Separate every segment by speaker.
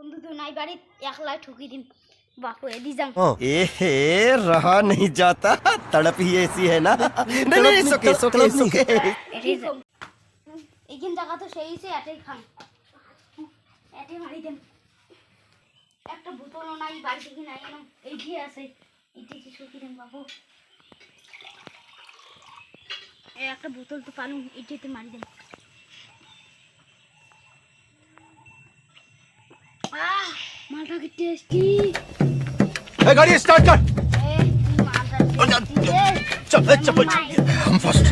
Speaker 1: বন্ধু তো নাই বাড়ি একলা ঠুকি দিম বাপু এদি যাও
Speaker 2: ए रहा नहीं जाता तड़प ही ऐसी है ना नहीं नहीं सोके सोके सोके
Speaker 1: এইখান জায়গা তো সেই সে এটাই খান এটাই মারি দেন একটা বোতলও নাই বাড়ি থেকে নাই এলাম এইটি আছে এইটি কি ঠুকি দিম বাপু একটা বোতল তো পালু এইটিতে মারি দেন मालटा की टेस्टी
Speaker 2: ए गाड़ी स्टार्ट कर चल चल हम फर्स्ट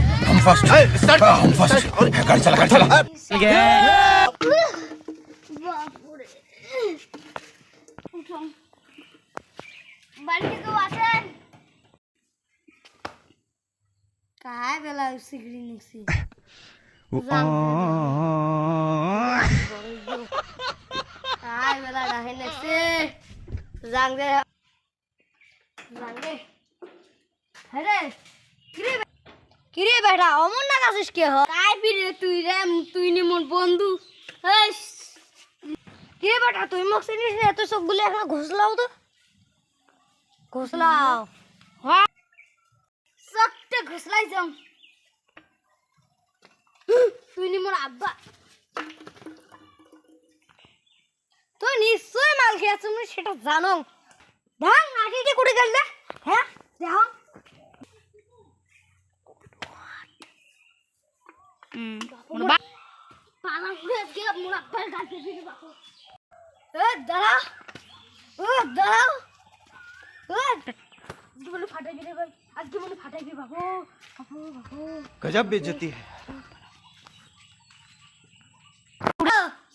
Speaker 2: स्टार्ट हम फर्स्ट गाड़ी चला
Speaker 1: बापुरे उठो बाड़ी के वासन काय बेला सिगरी निक्सी काय बेला रहे निक्सी जांगे अरे কিরে বেটা অমন না কাছিস কে হ কাই বিরে তুই রে তুই নি মোর বন্ধু হেস কিরে বেটা তুই মোক চিনিস না তুই সবগুলো এখন ঘোষলাও তো ঘোষলাও হ্যাঁ সবটা ঘোষলাই যাও তুই নি মোর আব্বা তুই নিশ্চয় মাল খেয়েছিস তুমি সেটা জানো ধান আটিটি করে গেল হ্যাঁ যাও পালা ঘুরে আজকে মোর আব্বার গাছে ফিরে বাপু দাঁড়াও দাঁড়াও আজকে বলে ফাটাই দিলে ভাই আজকে বলে ফাটাই দিবে বাপু বাপু বাপু
Speaker 2: गजब बेइज्जती है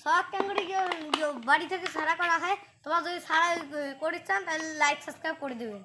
Speaker 1: সব ক্যাঙ্গুরি বাড়ি থেকে সারা করা হয় তোমার যদি সারা করিস চান তাহলে লাইক সাবস্ক্রাইব করে দেবেন।